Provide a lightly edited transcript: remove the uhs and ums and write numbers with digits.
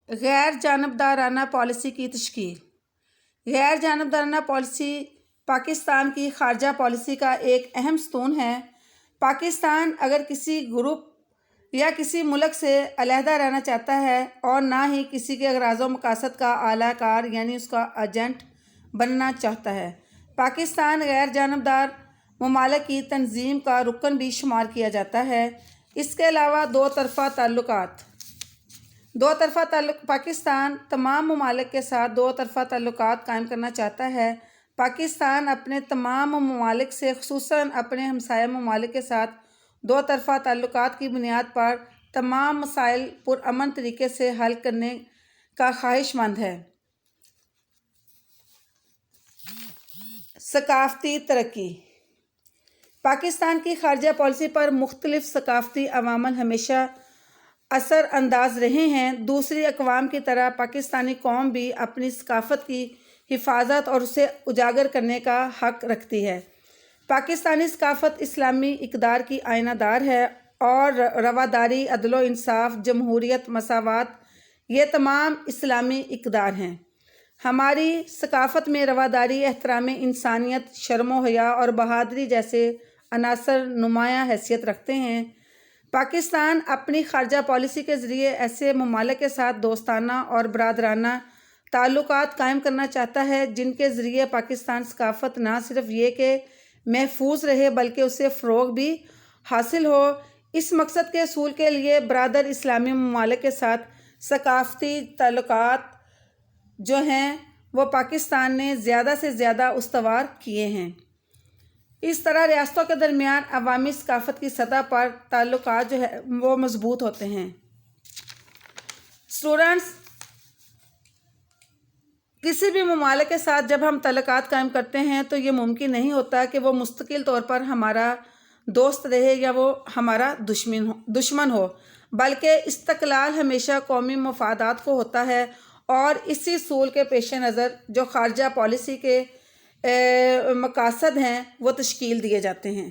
غیر جانبدارانہ پالیسی کی تشکیل۔ غیر جانبدارانہ پالیسی پاکستان کی خارجہ پالیسی کا ایک اہم ستون ہے۔ پاکستان اگر کسی گروپ یا کسی ملک سے علیحدہ رہنا چاہتا ہے اور نہ ہی کسی کے اغراض و مقاصد کا اعلیٰ کار یعنی اس کا ایجنٹ بننا چاہتا ہے۔ پاکستان غیر جانبدار ممالک کی تنظیم کا رکن بھی شمار کیا جاتا ہے۔ اس کے علاوہ دو طرفہ تعلقات۔ پاکستان تمام ممالک کے ساتھ دو طرفہ تعلقات قائم کرنا چاہتا ہے۔ پاکستان اپنے تمام ممالک سے خصوصاً اپنے ہمسایہ ممالک کے ساتھ دو طرفہ تعلقات کی بنیاد پر تمام مسائل پرامن طریقے سے حل کرنے کا خواہش مند ہے۔ ثقافتی ترقی۔ پاکستان کی خارجہ پالیسی پر مختلف ثقافتی عوامل ہمیشہ اثر انداز رہے ہیں۔ دوسری اقوام کی طرح پاکستانی قوم بھی اپنی ثقافت کی حفاظت اور اسے اجاگر کرنے کا حق رکھتی ہے۔ پاکستانی ثقافت اسلامی اقدار کی آئینہ دار ہے اور رواداری، عدل و انصاف، جمہوریت، مساوات یہ تمام اسلامی اقدار ہیں۔ ہماری ثقافت میں رواداری، احترام انسانیت، شرم و حیا اور بہادری جیسے عناصر نمایاں حیثیت رکھتے ہیں۔ پاکستان اپنی خارجہ پالیسی کے ذریعے ایسے ممالک کے ساتھ دوستانہ اور برادرانہ تعلقات قائم کرنا چاہتا ہے جن کے ذریعے پاکستان ثقافت نہ صرف یہ کہ محفوظ رہے بلکہ اسے فروغ بھی حاصل ہو۔ اس مقصد کے حصول کے لیے برادر اسلامی ممالک کے ساتھ ثقافتی تعلقات جو ہیں وہ پاکستان نے زیادہ سے زیادہ استوار کیے ہیں۔ اس طرح ریاستوں کے درمیان عوامی ثقافت کی سطح پر تعلقات جو ہے وہ مضبوط ہوتے ہیں۔ اسٹوڈنٹس، کسی بھی ممالک کے ساتھ جب ہم تعلقات قائم کرتے ہیں تو یہ ممکن نہیں ہوتا کہ وہ مستقل طور پر ہمارا دوست رہے یا وہ ہمارا دشمن ہو، بلکہ استقلال ہمیشہ قومی مفادات کو ہوتا ہے اور اسی اصول کے پیش نظر جو خارجہ پالیسی کے مقاصد ہیں وہ تشکیل دیے جاتے ہیں۔